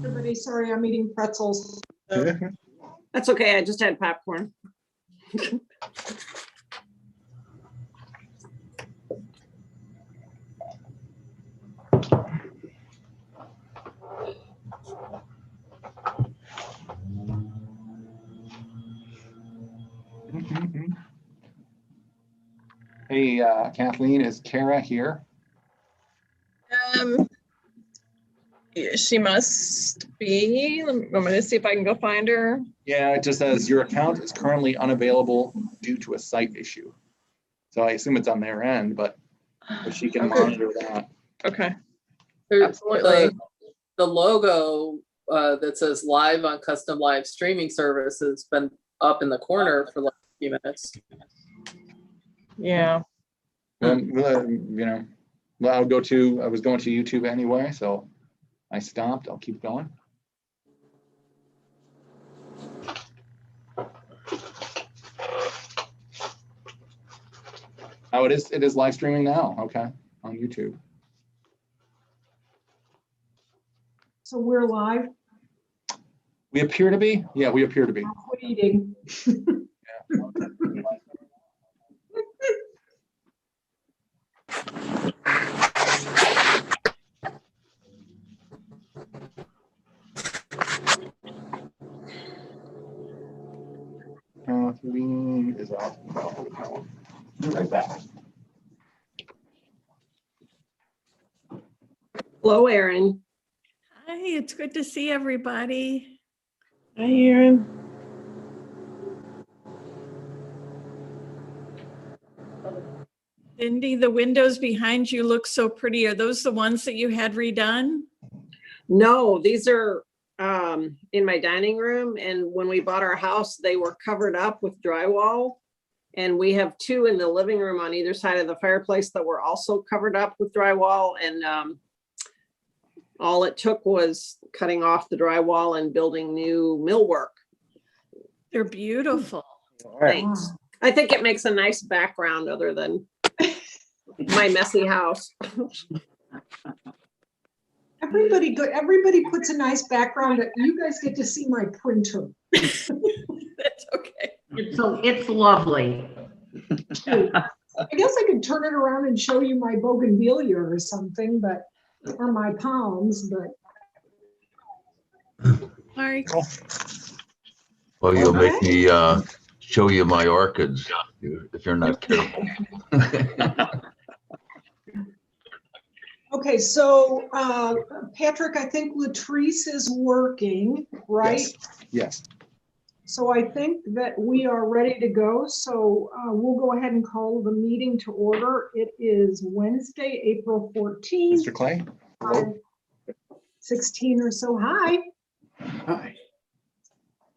Everybody, sorry, I'm eating pretzels. That's okay. I just had popcorn. Hey, Kathleen, is Kara here? She must be. I'm going to see if I can go find her. Yeah, it just says your account is currently unavailable due to a site issue. So I assume it's on their end, but if she can monitor that. Okay. Absolutely. The logo that says live on custom live streaming service has been up in the corner for like a few minutes. Yeah. Well, I was going to YouTube anyway, so I stopped. I'll keep going. Oh, it is live streaming now. Okay, on YouTube. So we're live. We appear to be. Yeah, we appear to be. I'll quit eating. Kathleen is out. Be right back. Hello, Erin. Hi, it's good to see everybody. Hi, Erin. Cindy, the windows behind you look so pretty. Are those the ones that you had redone? No, these are in my dining room. And when we bought our house, they were covered up with drywall. And we have two in the living room on either side of the fireplace that were also covered up with drywall. And all it took was cutting off the drywall and building new millwork. They're beautiful. Thanks. I think it makes a nice background other than my messy house. Everybody puts a nice background. You guys get to see my printer. That's okay. It's lovely. I guess I could turn it around and show you my bougainvillea or something, but or my palms, but Sorry. Well, you'll make me show you my orchids if you're not careful. okay. So Patrick, I think Latrice is working, right? Yes. So I think that we are ready to go. So we'll go ahead and call the meeting to order. It is Wednesday, April 14th. Mr. Clay. Hello. 16 or so. Hi. Hi.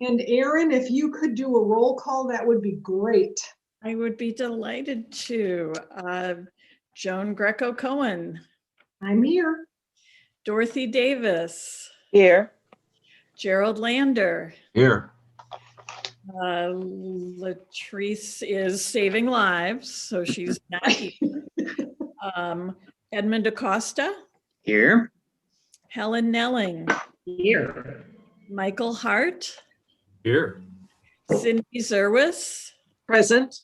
And Erin, if you could do a roll call, that would be great. I would be delighted to. Joan Greco-Cohen. I'm here. Dorothy Davis. Here. Gerald Lander. Here. Latrice is saving lives, so she's not here. Edmund Acosta. Here. Helen Nelling. Here. Michael Hart. Here. Cindy Zerwis. Present.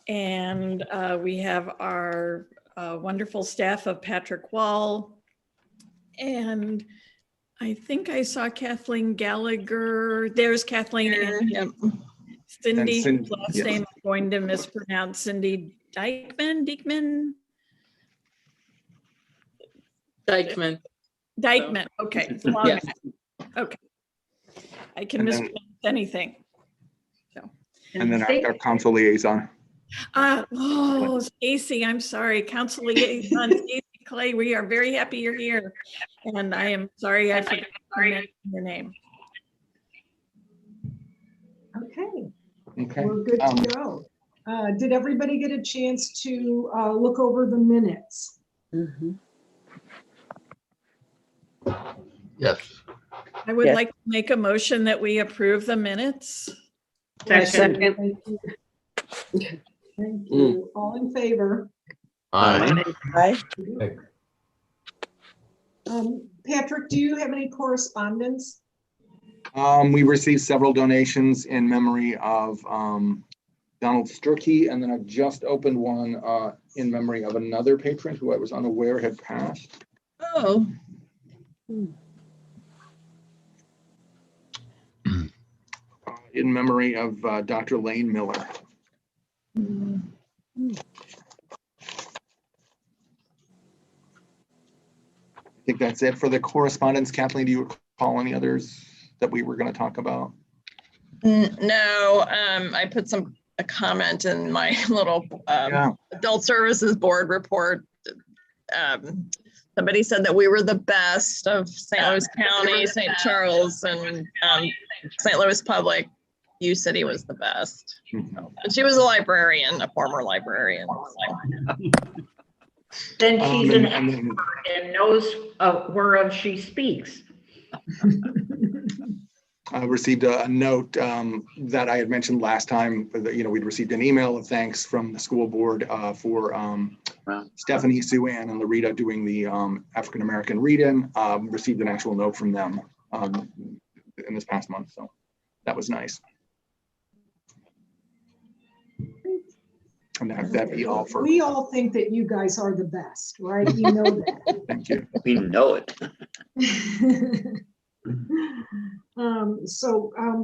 And we have our wonderful staff of Patrick Wall. And I think I saw Kathleen Gallagher. There's Kathleen and Yep. Cindy. And Last yes. name I'm going to mispronounce. Cindy Dykman. Dykman. Okay. It's a long Yes. name. Okay. I can And then- mispronounce anything. So. And then our council liaison. Stacy, I'm sorry. Council liaison, Stacy Clay, we are very happy you're here. And I am sorry I forgot to mention your name. Okay, Okay. we're good to go. Did everybody get a chance to look over the minutes? Yes. I would like to make a motion that we approve the minutes. Second. Thank you. Thank you. All in favor? Aye. Patrick, do you have any correspondence? We received several donations in memory of Donald Sturkey, and then I've just opened one in memory of another patron who I was unaware had passed. Oh, In memory of Dr. Lane Miller. I think that's it for the correspondence. Kathleen, do you recall any others that we were going to talk about? no, I put a comment in my little Yeah. adult services board report. Somebody said that we were the best of St. Louis County, St. Charles, and St. Louis Public. You said he was the best. Mhm. And she was a librarian, a former librarian. So. Then she's an And then expert and knows whereof she speaks. I received a note that I had mentioned last time that, we'd received an email of thanks from the school board for Stephanie, Sue Ann, and Larita doing the African-American read-in. Received an actual note from them in this past month. So that was nice. And that'd be all for. We all think that you guys are the best, right? You know that. Thank you. We know it.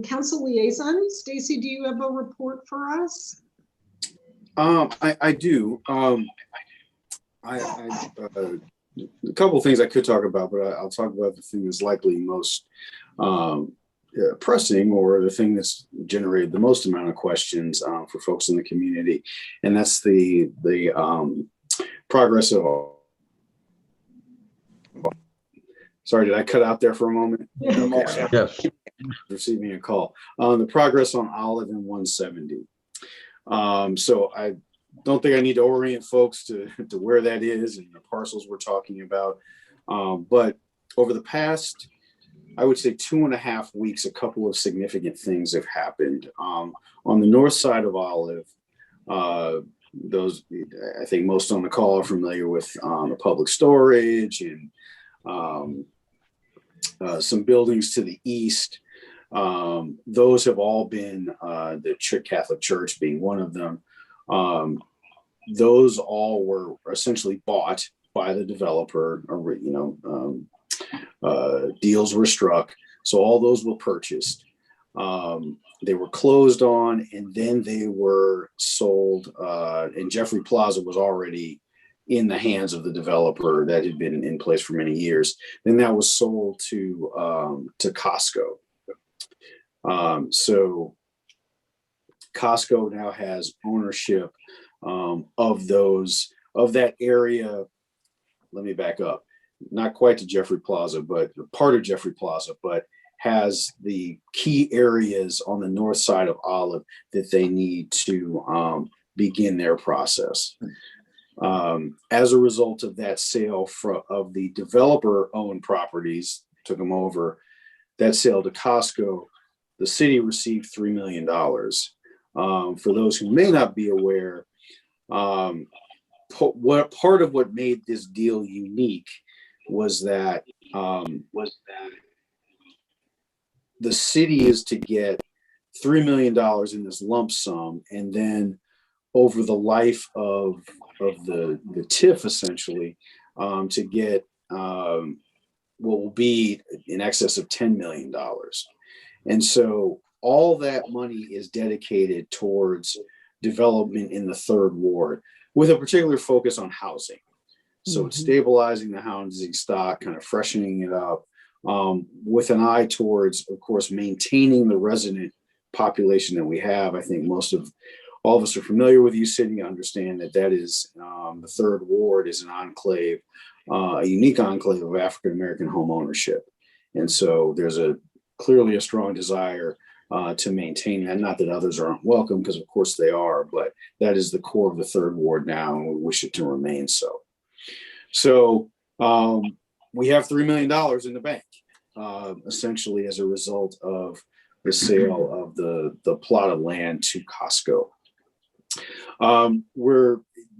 Council liaison, Stacy, do you have a report for us? I do. A couple of things I could talk about, but I'll talk about the thing that's likely most pressing, or the thing that's generated the most amount of questions for folks in the community, and that's the progress of. Sorry, did I cut out there for a moment? Okay. Yes. Receiving a call. The progress on Olive and 170. So I don't think I need to orient folks to where that is and the parcels we're talking about. But over the past, I would say 2.5 weeks, a couple of significant things have happened. On the north side of Olive, those, I think most on the call are familiar with the public storage and some buildings to the east. Those have all been the Catholic Church being one of them. Those all were essentially bought by the developer, or deals were struck. So all those were purchased. They were closed on, and then they were sold. And Jeffrey Plaza was already in the hands of the developer that had been in place for many years. Then that was sold to Costco. So Costco now has ownership of that area. Let me back up. Not quite to Jeffrey Plaza, but part of Jeffrey Plaza, but has the key areas on the north side of Olive that they need to begin their process. As a result of that sale of the developer-owned properties, took them over, that sale to Costco, the city received $3 million. For those who may not be aware, part of what made this deal unique was that the city is to get $3 million in this lump sum, and then over the life of the TIF, essentially, to get what will be in excess of $10 million. And so all that money is dedicated towards development in the third ward, with a particular focus on housing. So it's stabilizing the housing stock, kind of freshening it up, with an eye towards, of course, maintaining the resident population that we have. I think all of us are familiar with U-City, understand that is the third ward is an enclave, a unique enclave of African-American home ownership. And so there's clearly a strong desire to maintain that. Not that others aren't welcome, because of course they are, but that is the core of the third ward now, and we wish it to remain so. So we have $3 million in the bank, essentially as a result of the sale of the plot of land to Costco.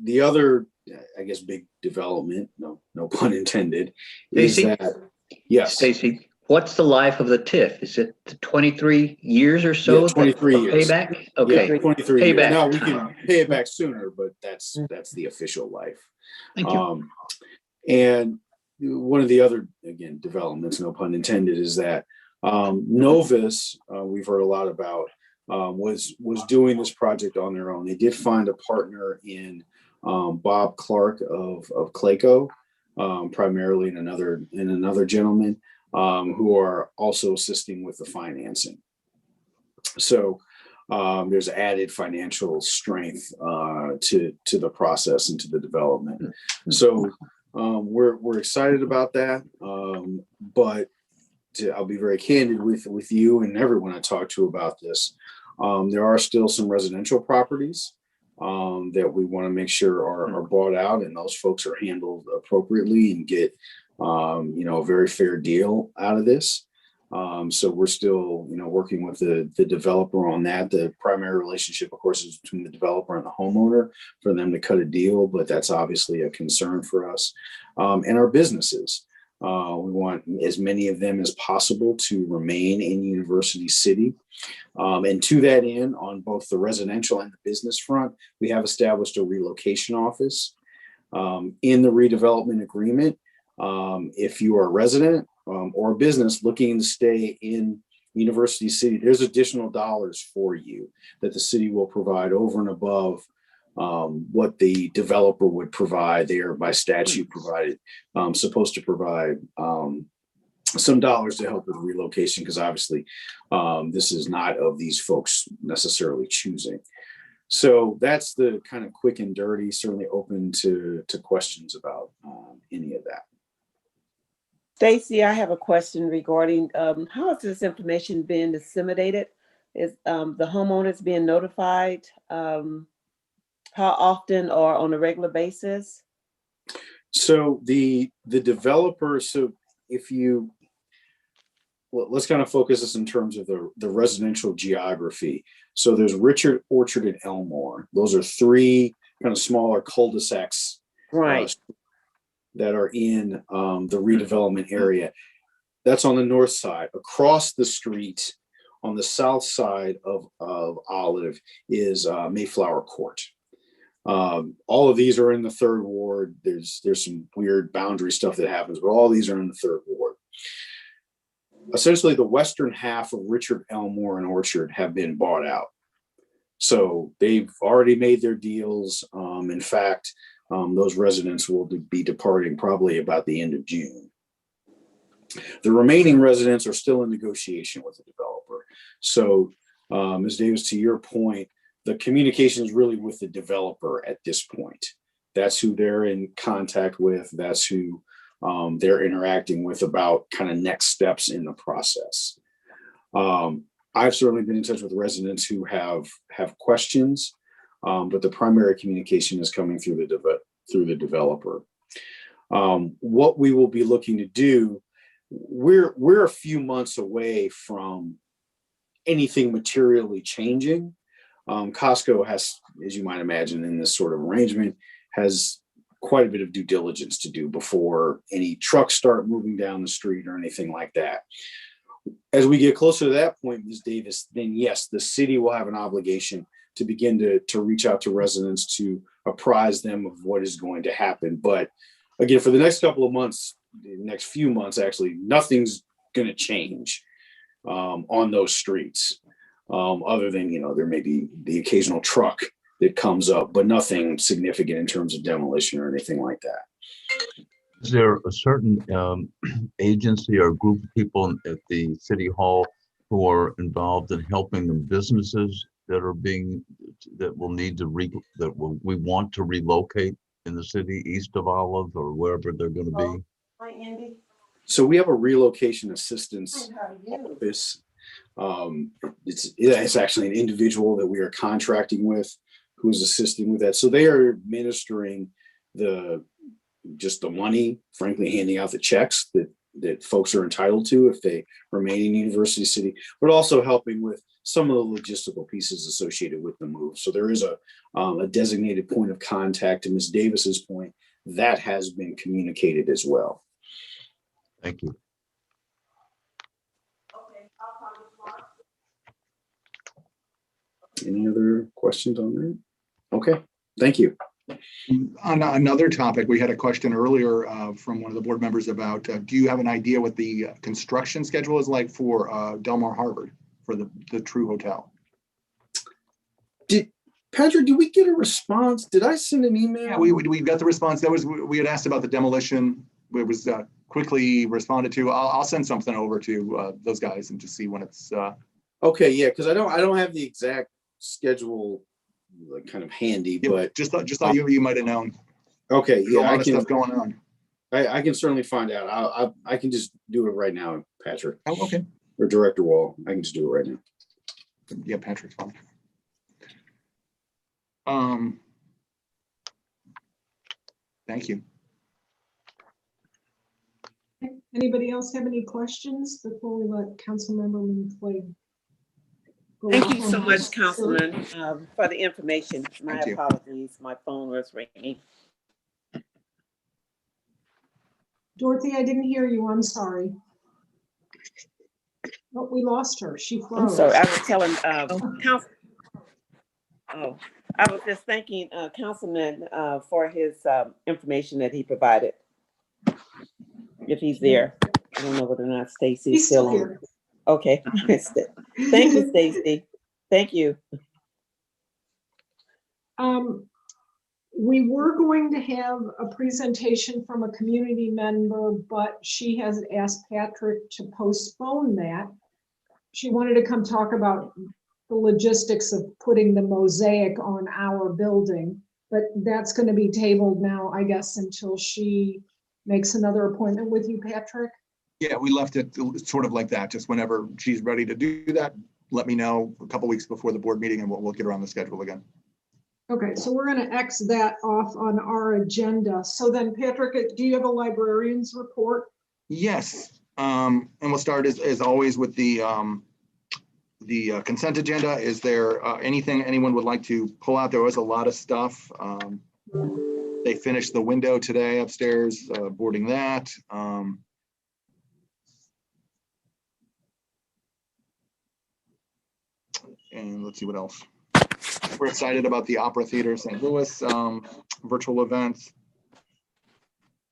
The other I guess, big development, no pun intended, is Stacy? that, yes. Stacy, what's the life of the TIF? Is it 23 years or so? Yeah, 23 for years. Payback? Okay. Yeah, 23 years. Payback. Now we can pay it back sooner, but that's the official life. Thank you. And one of the other, again, developments, no pun intended, is that Novus, we've heard a lot about, was doing this project on their own. They did find a partner in Bob Clark of Clayco, primarily, in another gentleman who are also assisting with the financing. So there's added financial strength to the process and to the development. So we're excited about that. But I'll be very candid with you and everyone I talk to about this. There are still some residential properties that we want to make sure are bought out, and those folks are handled appropriately and get a very fair deal out of this. So we're still, working with the developer on that. The primary relationship, of course, is between the developer and the homeowner for them to cut a deal, but that's obviously a concern for us. And our businesses. We want as many of them as possible to remain in University City. And to that end, on both the residential and the business front, we have established a relocation office. In the redevelopment agreement, if you are a resident or a business looking to stay in University City, there's additional dollars for you that the city will provide over and above what the developer would provide. They are by statute provided, supposed to provide some dollars to help with relocation, because obviously this is not of these folks necessarily choosing. So that's the kind of quick and dirty. Certainly open to questions about any of that. Stacy, I have a question regarding how is this information being disseminated? Is the homeowners being notified? How often or on a regular basis? So the developer, so let's kind of focus this in terms of the residential geography. So there's Richard, Orchard, and Elmore. Those are three kind of smaller cul-de-sacs, right, that are in the redevelopment area. That's on the north side. Across the street on the south side of Olive is Mayflower Court. All of these are in the third ward. There's some weird boundary stuff that happens, but all these are in the third ward. Essentially, the western half of Richard, Elmore, and Orchard have been bought out. So they've already made their deals. In fact, those residents will be departing probably about the end of June. The remaining residents are still in negotiation with the developer. So, Ms. Davis, to your point, the communication is really with the developer at this point. That's who they're in contact with. That's who they're interacting with about kind of next steps in the process. I've certainly been in touch with residents who have questions, but the primary communication is coming through the developer. What we will be looking to do, we're a few months away from anything materially changing. Costco has, as you might imagine, in this sort of arrangement, has quite a bit of due diligence to do before any trucks start moving down the street or anything like that. As we get closer to that point, Ms. Davis, then yes, the city will have an obligation to begin to reach out to residents to apprise them of what is going to happen. But again, for the next couple of months, the next few months, actually, nothing's going to change on those streets. Other than, there may be the occasional truck that comes up, but nothing significant in terms of demolition or anything like that. Is there a certain agency or group of people at the city hall who are involved in helping the businesses that will need to we want to relocate in the city east of Olive or wherever they're going to be? Hi, Andy. So we have a relocation assistance office. It's actually an individual that we are contracting with who's assisting with that. So they are administering just the money, frankly, handing out the checks that folks are entitled to if they remain in University City, but also helping with some of the logistical pieces associated with the move. So there is a designated point of contact. To Ms. Davis's point, that has been communicated as well. Thank you. Any other questions on that? Okay, thank you. On another topic, we had a question earlier from one of the board members about, do you have an idea what the construction schedule is like for Del Mar Harvard for the True Hotel? Patrick, did we get a response? Did I send an email? Yeah, we got the response. That was, we had asked about the demolition. It was quickly responded to. I'll send something over to those guys and just see when it's. Okay, yeah, because I don't have the exact schedule like kind of handy, Yeah, but just thought you might have known. Okay, There's a yeah, lot of stuff going on. I can certainly find out. I can just do it right now, Patrick. Oh, okay. Or Director Wall. I can just do it right now. Yeah, Patrick's fine. Thank you. Anybody else have any questions before we let Councilmember Moonflake go Thank off you on so much, his- Councilman, for the information. My Thank you. apologies, my phone was ringing. Dorothy, I didn't hear you. I'm sorry. Oh, we lost her. She I'm froze. sorry, I was telling, I was just thanking Councilman for his information that he provided. If he's there, I don't know whether or not Stacy's He's still on. here. Okay, thank you, Stacy. Thank you. We were going to have a presentation from a community member, but she has asked Patrick to postpone that. She wanted to come talk about the logistics of putting the mosaic on our building, but that's going to be tabled now, I guess, until she makes another appointment with you, Patrick. Yeah, we left it sort of like that. Just whenever she's ready to do that, let me know a couple weeks before the board meeting and we'll get her on the schedule again. Okay, so we're going to X that off on our agenda. So then, Patrick, do you have a librarian's report? Yes, and we'll start as always with the consent agenda. Is there anything anyone would like to pull out? There was a lot of stuff. They finished the window today upstairs, boarding that. And let's see what else. We're excited about the Opera Theater St. Louis virtual events.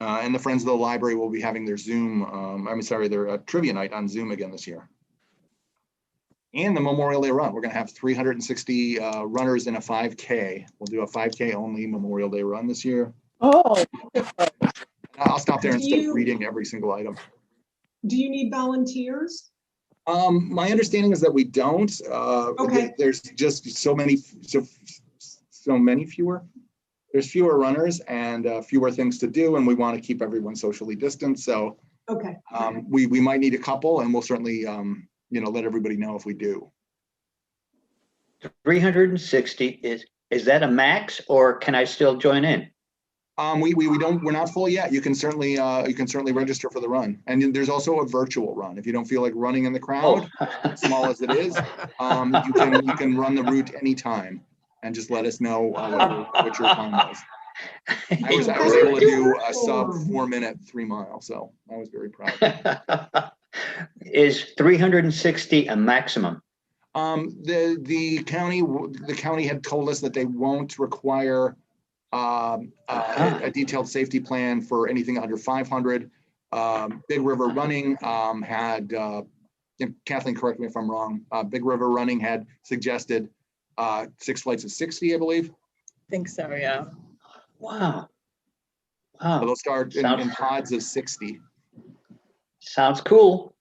And the Friends of the Library will be having their Zoom, their trivia night on Zoom again this year. And the Memorial Day run. We're going to have 360 runners in a 5K. We'll do a 5K only Memorial Day run this year. Oh. I'll stop there instead of reading every single item. Do you need volunteers? My understanding is that we don't. Okay. There's just so many fewer. There's fewer runners and fewer things to do, and we want to keep everyone socially distanced. So, okay. We might need a couple, and we'll certainly let everybody know if we do. 360 is that a max, or can I still join in? We're not full yet. You can certainly register for the run. And there's also a virtual run. If you don't feel like running in the crowd, small as it is, you can run the route anytime and just let us know what your time was. I was able to do a sub 4 minute 3 mile, so I was very proud. Is 360 a maximum? The county had told us that they won't require a detailed safety plan for anything under 500. Big River Running had, Kathleen, correct me if I'm wrong, Big River Running had suggested 6 flights of 60, I believe. I think so, yeah. Wow. So they'll start in pods of 60. Sounds cool.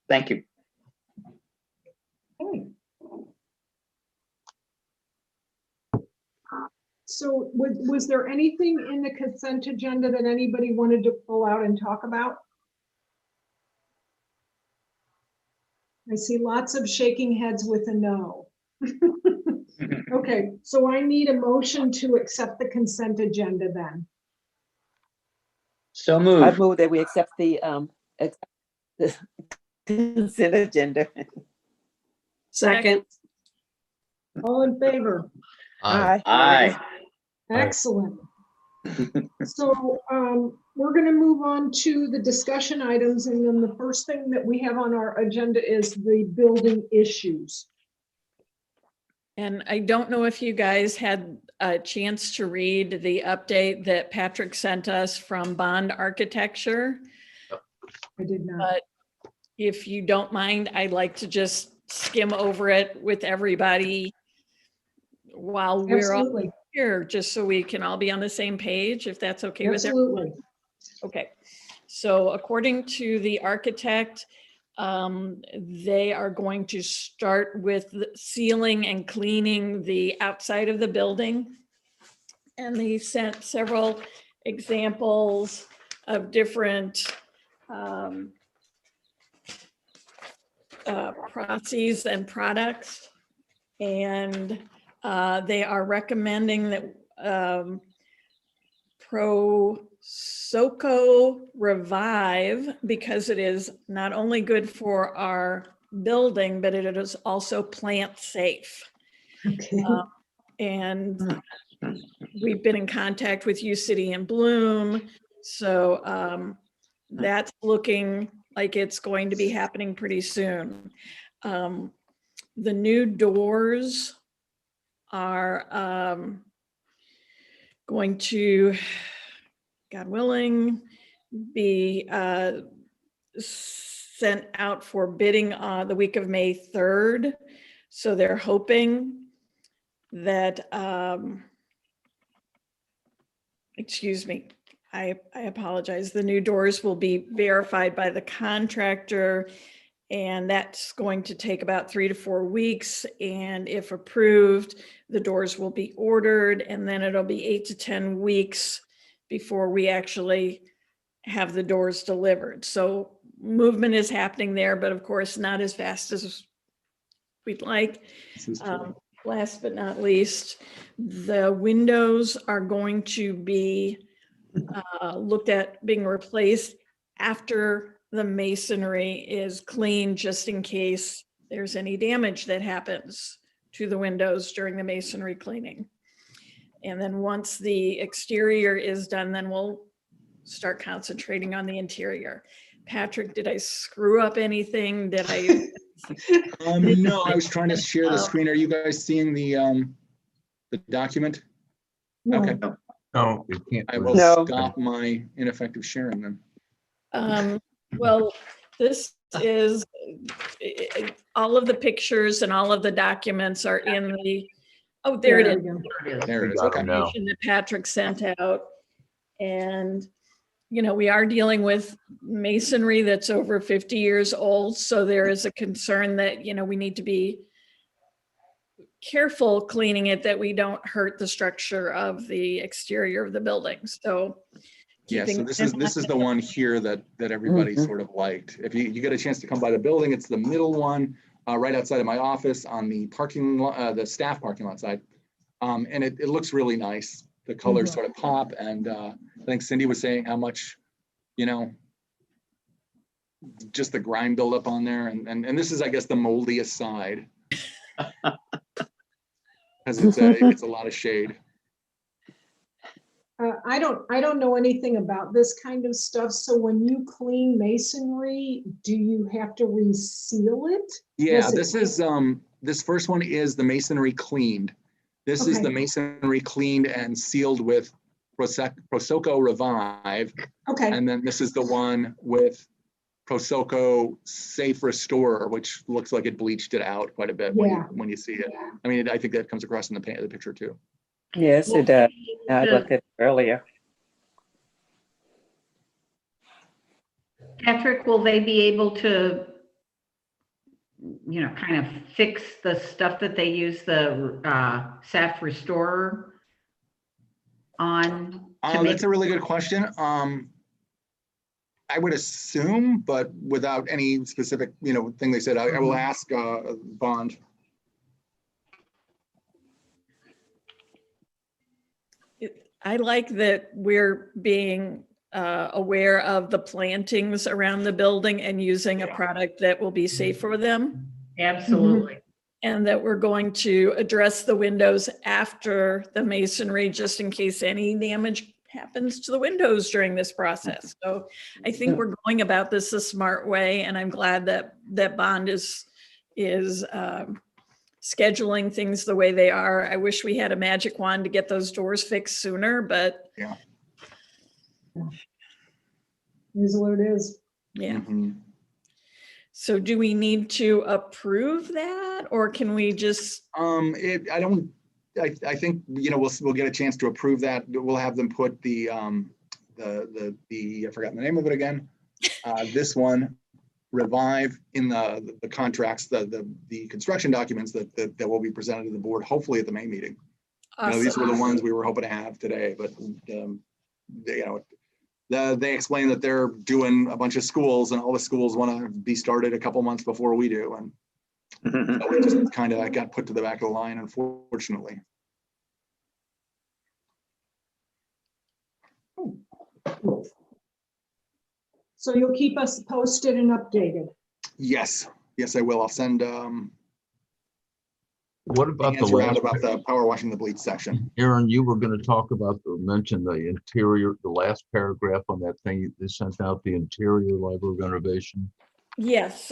Thank you. So was there anything in the consent agenda that anybody wanted to pull out and talk about? I see lots of shaking heads with a no. Okay, so I need a motion to accept the consent agenda then. So moved. I move that we accept the consent agenda. Second. All in favor? Aye. Aye. Excellent. So we're going to move on to the discussion items, and then the first thing that we have on our agenda is the building issues. And I don't know if you guys had a chance to read the update that Patrick sent us from Bond Architecture. I did not. But if you don't mind, I'd like to just skim over it with everybody while we're all Absolutely. here, just so we can all be on the same page, if that's okay with everyone. Absolutely. Okay, so according to the architect, they are going to start with the sealing and cleaning the outside of the building. And they sent several examples of different processes and products. And they are recommending that Prosoco Revive, because it is not only good for our building, but it is also plant safe. Okay. And we've been in contact with U City and Bloom. So that's looking like it's going to be happening pretty soon. The new doors are going to, God willing, be sent out for bidding the week of May 3rd. So they're hoping that, excuse me, I apologize. The new doors will be verified by the contractor, and that's going to take about 3 to 4 weeks. And if approved, the doors will be ordered, and then it'll be 8 to 10 weeks before we actually have the doors delivered. So movement is happening there, but of course not as fast as we'd like. Last but not least, the windows are going to be looked at being replaced after the masonry is clean, just in case there's any damage that happens to the windows during the masonry cleaning. And then once the exterior is done, then we'll start concentrating on the interior. Patrick, did I screw up anything? Did I? No, I was trying to share the screen. Are you guys seeing the document? No. Okay, No, you can't. I will No. stop my ineffective sharing then. Well, this is, all of the pictures and all of the documents are in the, oh, there it There is. we go. There it is. Got Okay. 'em now. Information that Patrick sent out. And, you know, we are dealing with masonry that's over 50 years old. So there is a concern that, you know, we need to be careful cleaning it, that we don't hurt the structure of the exterior of the building. So Yeah, so keeping this is the one here that everybody Mhm. sort of liked. If you get a chance to come by the building, it's the middle one, right outside of my office on the parking lot, the staff parking lot side. And it looks really nice. The colors sort of pop, and I think Cindy was saying how much, you know, just the grime buildup on there, and this is, I guess, the moldiest side. Because it's a lot of shade. I don't know anything about this kind of stuff. So when you clean masonry, do you have to reseal it? Yeah, Yes, this first one is the masonry cleaned. This is Okay. the masonry cleaned and sealed with Prosoco Revive. Okay, And then this is the one with Prosoco Safe Restorer, which looks like it bleached it out quite a bit Yeah. when you see it. I mean, I think that comes across in the picture too. Yes, it does. I looked at it earlier. Patrick, will they be able to, you know, kind of fix the stuff that they use the SAF Restorer on? to make That's a really good question. I would assume, but without any specific, you know, thing they said, I will ask Bond. I like that we're being aware of the plantings around the building and using a product that will be safe for them. Absolutely. And that we're going to address the windows after the masonry, just in case any damage happens to the windows during this process. So I think we're going about this a smart way, and I'm glad that Bond is scheduling things the way they are. I wish we had a magic wand to get those doors fixed sooner, but Yeah. Is what it is. yeah. Mhm. So do we need to approve that, or can we just? I think, we'll get a chance to approve that. We'll have them put the, I forgot the name of it again. This one, Revive, in the contracts, the construction documents that will be presented to the board, hopefully at the May meeting. These were the ones we were hoping to have today, but they explain that they're doing a bunch of schools, and all the schools want to be started a couple months before we do. And so we just kind of got put to the back of the line, unfortunately. So you'll keep us posted and updated. Yes, I will. I'll send What about the answer out last, about the power washing the bleach section. Aaron, you were going to talk about, or mention the interior, the last paragraph on that thing they sent out, the interior library renovation. Yes.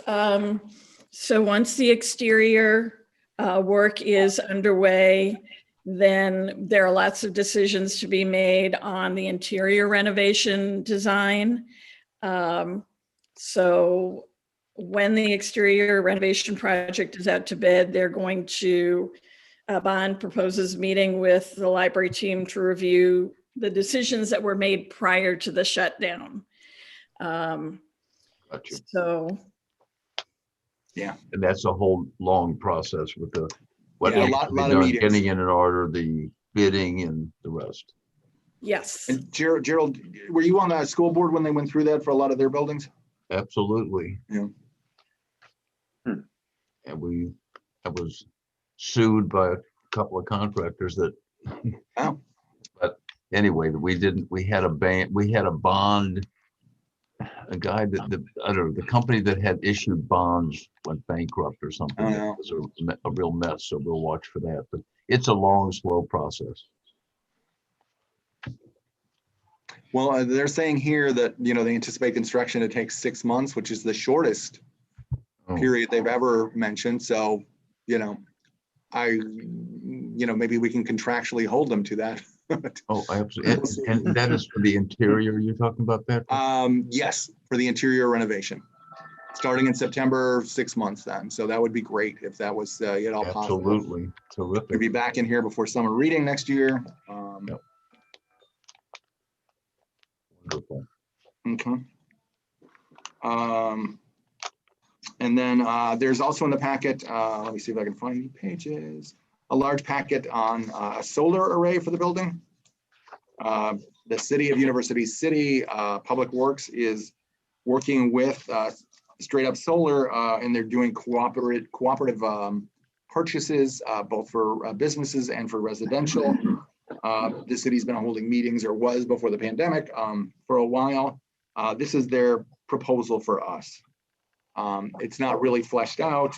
So once the exterior work is underway, then there are lots of decisions to be made on the interior renovation design. So when the exterior renovation project is out to bid, they're going to, Bond proposes meeting with the library team to review the decisions that were made prior to the shutdown. Gotcha. So. Yeah. And that's a whole long process with the, what Yeah, a needs lot to be of done, meetings. getting in order, the bidding and the rest. Yes. And Gerald, were you on the school board when they went through that for a lot of their buildings? Absolutely. Yeah. And I was sued by a couple of contractors that, Oh. but anyway, we had a bond, a guy that, I don't know, the company that had issued bonds went bankrupt or something. Oh, It no. was a real mess, so we'll watch for that, but it's a long, slow process. Well, they're saying here that, they anticipate construction to take 6 months, which is the shortest Oh. period they've ever mentioned. So, maybe we can contractually hold them to that. Oh, absolutely. And that is for the interior, you're talking about that? Yes, for the interior renovation, starting in September, 6 months then. So that would be great if that was at all possible. Absolutely. Terrific. We'll be back in here before summer reading next year. Yep. Wonderful. Okay. And then there's also in the packet, let me see if I can find any pages, a large packet on a solar array for the building. The city of University City Public Works is working with Straight Up Solar, and they're doing cooperative purchases, both for businesses and for residential. The city's been holding meetings, or was before the pandemic, for a while. This is their proposal for us. It's not really fleshed out,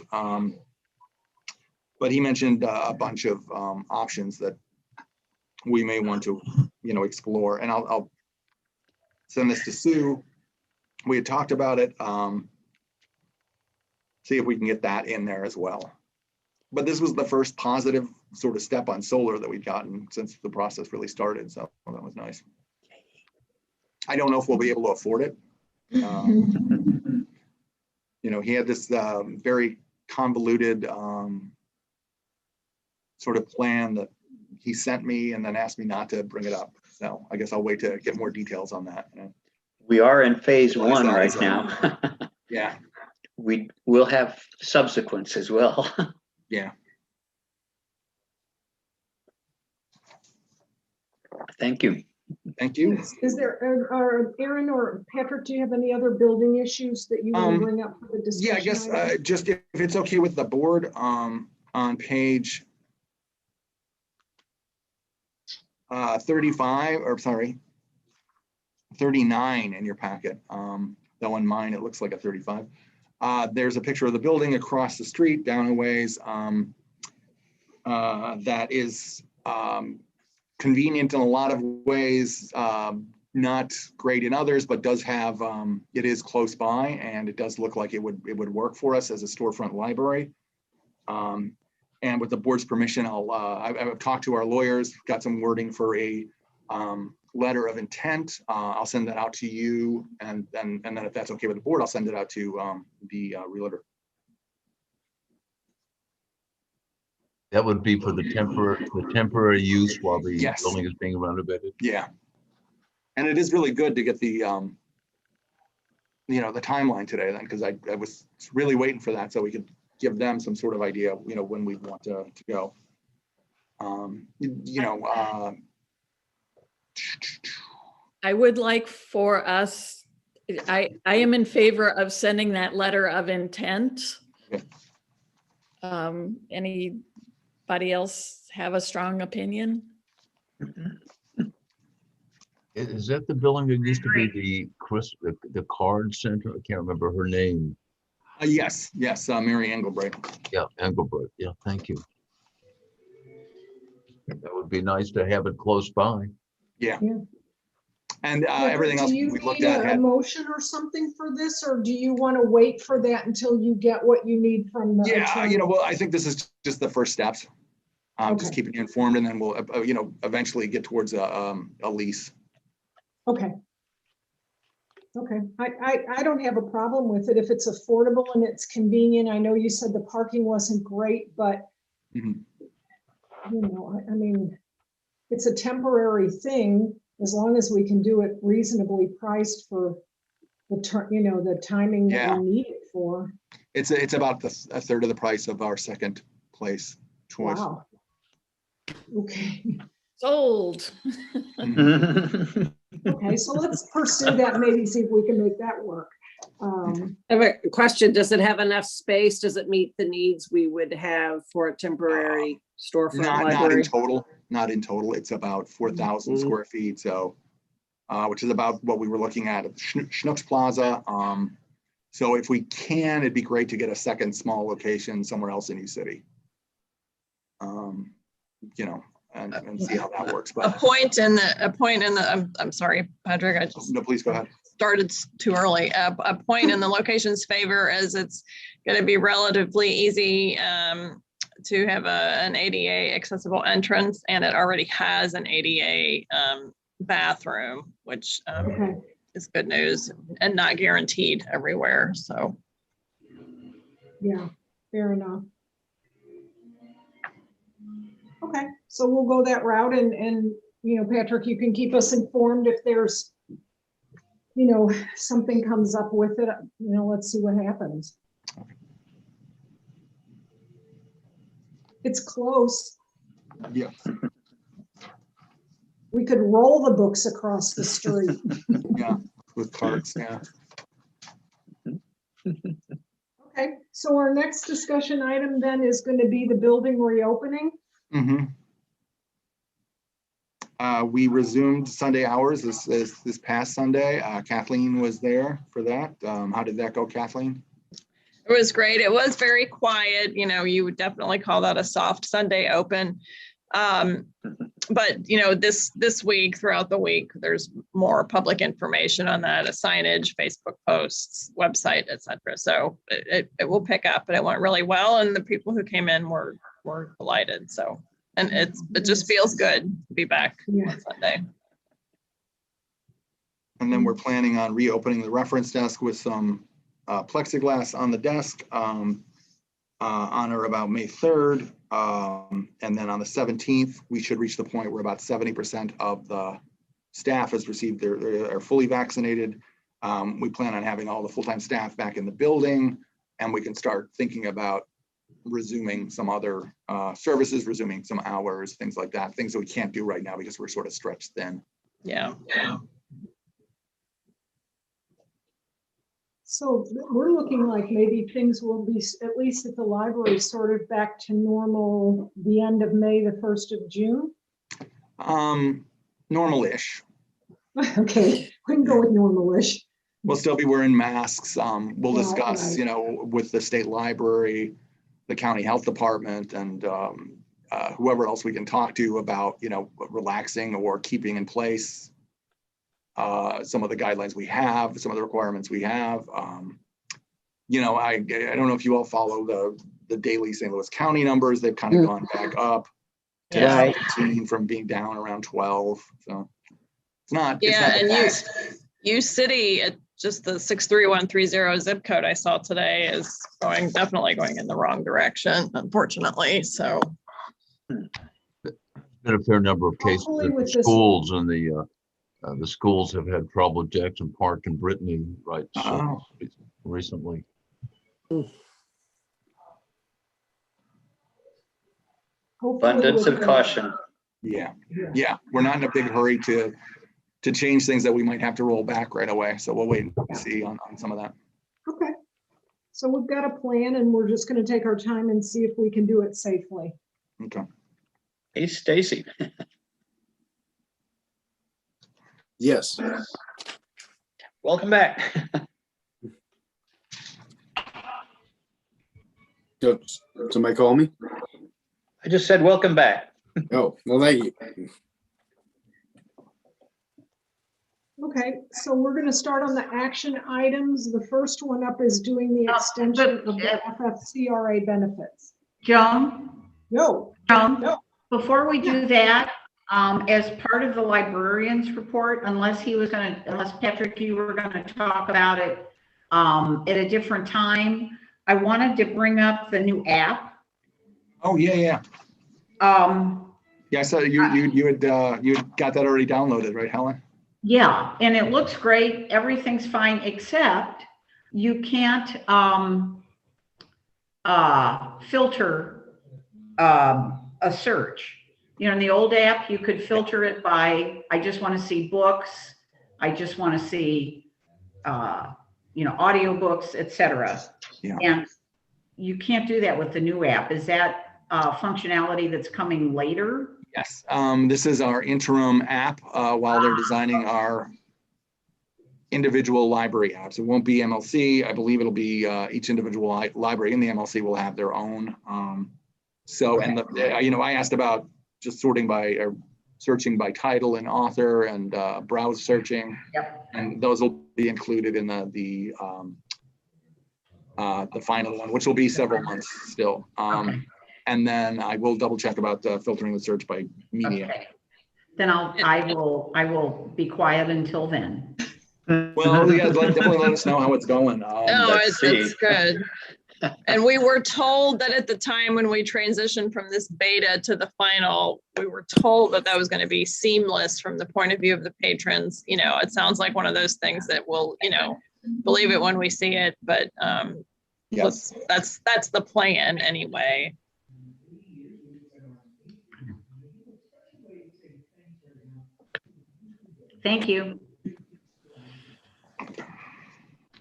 but he mentioned a bunch of options that we may want to, explore. And I'll send this to Sue. We had talked about it. See if we can get that in there as well. But this was the first positive sort of step on solar that we've gotten since the process really started. So that was nice. I don't know if we'll be able to afford it. He had this very convoluted sort of plan that he sent me and then asked me not to bring it up. So I guess I'll wait to get more details on that. We are in phase one right now. Yeah. We will have subsequents as well. Yeah. Thank you. Thank you. Is there, Aaron or Patrick, do you have any other building issues that you want to bring up for the discussion? Yeah, I guess item? just if it's okay with the board, on page 35, or sorry, 39 in your packet. Though in mine, it looks like a 35. There's a picture of the building across the street down a ways that is convenient in a lot of ways, not great in others, but does have, it is close by, and it does look like it would work for us as a storefront library. And with the board's permission, I've talked to our lawyers, got some wording for a letter of intent. I'll send that out to you, and then if that's okay with the board, I'll send it out to the realtor. That would be for the temporary use while the Yes. building is being renovated. Yeah, and it is really good to get the the timeline today then, because I was really waiting for that so we could give them some sort of idea, when we want to go. I would like for us, I am in favor of sending that letter of intent. Okay. Anybody else have a strong opinion? Is that the building that used to be the card center? I can't remember her name. Yes, Mary Engelbright. Yeah, Engelbert. Yeah, thank you. That would be nice to have it close by. Yeah. Yeah. And everything else we looked at Do you need a had, motion or something for this, or do you want to wait for that until you get what you need from the yeah, attorney? well, I think this is just the first steps. Just Okay. keeping you informed, and then we'll, eventually get towards a lease. Okay. Okay, I don't have a problem with it if it's affordable and it's convenient. I know you said the parking wasn't great, but Mhm. I mean, it's a temporary thing, as long as we can do it reasonably priced for the timing that Yeah. we need it for. It's about a third of the price of our second place choice. Wow. Okay, Sold. okay, so let's pursue that, maybe see if we can make that work. I have a question. Does it have enough space? Does it meet the needs we would have for a temporary storefront Not library? in total. It's about 4,000 square feet. So, which is about what we were looking at Schnucks Plaza. So if we can, it'd be great to get a second small location somewhere else in East City. And see how that works. A But point in the, I'm sorry, Patrick, I just no, please go ahead. started too early. A point in the location's favor is it's going to be relatively easy to have an ADA accessible entrance, and it already has an ADA bathroom, which Okay, is good news and not guaranteed everywhere. So yeah, fair enough. Okay, so we'll go that route, and Patrick, you can keep us informed if there's something comes up with it. Let's see what happens. It's close. Yeah. We could roll the books across the street. Yeah, with carts. Yeah. Okay, so our next discussion item then is going to be the building reopening. Mm-hmm. We resumed Sunday hours this past Sunday. Kathleen was there for that. How did that go, Kathleen? it was great. It was very quiet. You would definitely call that a soft Sunday open. But this week, throughout the week, there's more public information on that, a signage, Facebook posts, website, etc. So it will pick up, but it went really well, and the people who came in were delighted. So, and it just feels good to be back on Sunday. And then we're planning on reopening the reference desk with some plexiglass on the desk on or about May 3rd. And then on the 17th, we should reach the point where about 70% of the staff has received are fully vaccinated. We plan on having all the full-time staff back in the building, and we can start thinking about resuming some other services, resuming some hours, things like that, things that we can't do right now because we're sort of stretched thin. Yeah. So we're looking like maybe things will be, at least at the library, sort of back to normal the end of May, the 1st of June. Normal-ish. Okay, we can go with normalish. We'll still be wearing masks. We'll Well, discuss, right. you know, with the state library, the county health department, and whoever else we can talk to about, you know, relaxing or keeping in place some of the guidelines we have, some of the requirements we have. You know, I don't know if you all follow the daily St. Louis County numbers. They've kind of gone back up to Right. 17 from being down around 12. So it's not. It's Yeah, not the and best. U City at just the 63130 zip code I saw today is definitely going in the wrong direction, unfortunately. So Been a fair number of cases Hopefully at the with this- schools, and the schools have had trouble. Jackson Park and Brittany, right? Oh. Recently. Hopefully Abundance with of the- caution. Yeah, we're not in a big hurry to change things that we might have to roll back right away. So we'll wait and see on some of that. Okay. So we've got a plan and we're just going to take our time and see if we can do it safely. Okay. Hey, Stacy. Yes. Welcome back. Somebody call me? I just said, welcome back. Oh, well, thank you. Okay, so we're going to start on the action items. The first one up is doing the extension of the FFCRA benefits. Joan, No, Joan, No. before we do that, as part of the librarian's report, unless Patrick, you were gonna talk about it at a different time, I wanted to bring up the new app. Oh, yeah. Yeah, so you had got that already downloaded, right, Helen? Yeah, and it looks great. Everything's fine, except you can't filter a search. You know, in the old app, you could filter it by, I just want to see books. I just want to see, audiobooks, etc. Yeah. And you can't do that with the new app. Is that functionality that's coming later? Yes. This is our interim app while they're designing our individual library apps. It won't be MLC. I believe it'll be each individual library in the MLC will have their own. I asked about just sorting by or searching by title and author and browse searching. Yep. And those will be included in the final one, which will be several months still. Okay. And then I will double check about filtering the search by media. Okay. Then I will be quiet until then. Well, yeah, definitely let us know how it's going. no, it's good. And we were told that at the time when we transitioned from this beta to the final, we were told that was going to be seamless from the point of view of the patrons. You know, it sounds like one of those things that we'll, believe it when we see it, but Yes. that's the plan anyway. Thank you.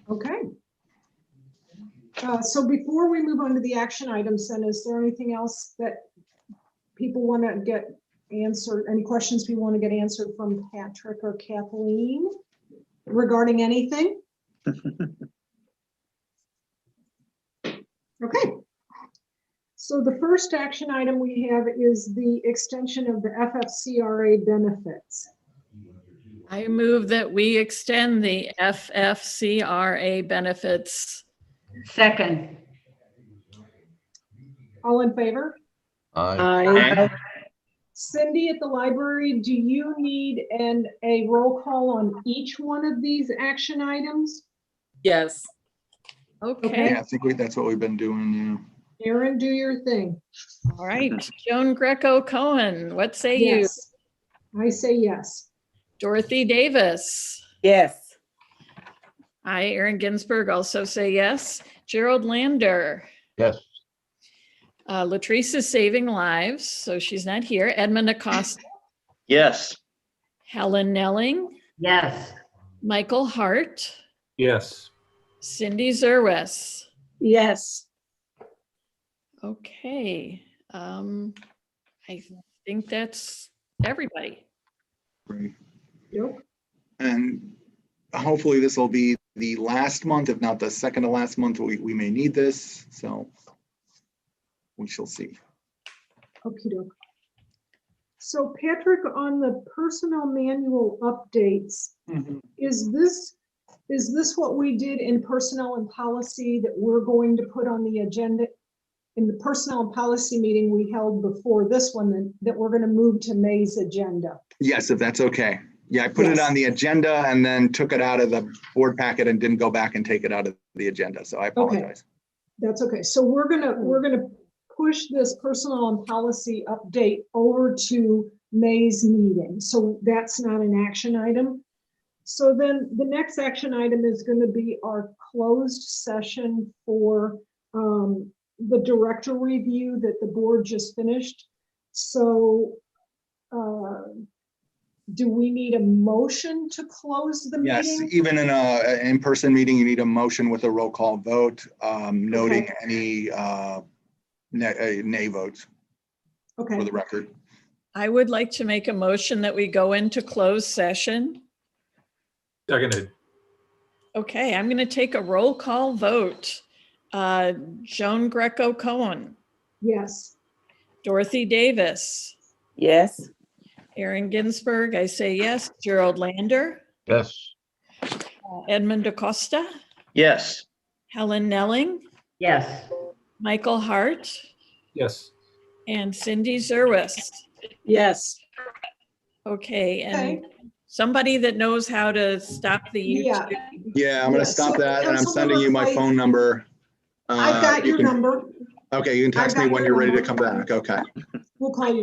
okay. So before we move on to the action items, then is there anything else that people want to get answered? Any questions we want to get answered from Patrick or Kathleen regarding anything? Okay. So the first action item we have is the extension of the FFCRA benefits. I move that we extend the FFCRA benefits. Second. All in favor? Aye. Cindy at the library, do you need a roll call on each one of these action items? Yes. Okay, Yeah, I think that's what we've been doing. Aaron, do your thing. all right. Joan Greco Cohen, what say you? Yes. I say yes. Dorothy Davis. Yes. I, Aaron Ginsberg, also say yes. Gerald Lander. Yes. Latrice is saving lives, so she's not here. Edmund Acosta. Yes. Helen Nelling. Yes. Michael Hart. Yes. Cindy Zerwes. Yes. Okay. I think that's everybody. Great. Yep. And hopefully this will be the last month, if not the second to last month, we may need this, so we shall see. Okey-doke. So Patrick, on the personnel manual updates, is this what we did in personnel and policy that we're going to put on the agenda? In the personnel and policy meeting we held before this one, that we're going to move to May's agenda? Yes, if that's okay. Yeah, I put it on the agenda and then took it out of the board packet and didn't go back and take it out of the agenda, so I apologize. That's okay. So we're gonna push this personnel and policy update over to May's meeting. So that's not an action item. So then the next action item is going to be our closed session for the director review that the board just finished. So do we need a motion to close the Yes, meeting? even in an in-person meeting, you need a motion with a roll call vote, noting any nay votes Okay. for the record. I would like to make a motion that we go into closed session. Seconded. Okay, I'm going to take a roll call vote. Joan Greco Cohen, Yes. Dorothy Davis, Yes. Aaron Ginsberg, I say yes. Gerald Lander, Yes. Edmund DaCosta, Yes. Helen Nelling, Yes. Michael Hart, Yes. and Cindy Zerwis. Yes. Okay, and Okay. somebody that knows how to stop the Yeah. YouTube. Yeah, I'm gonna Yeah, stop so that and I'm Councilmember sending you my Clay- phone number. I've got You your can- number. Okay, you can text I've me got when your you're ready to number. come back. Okay. We'll call you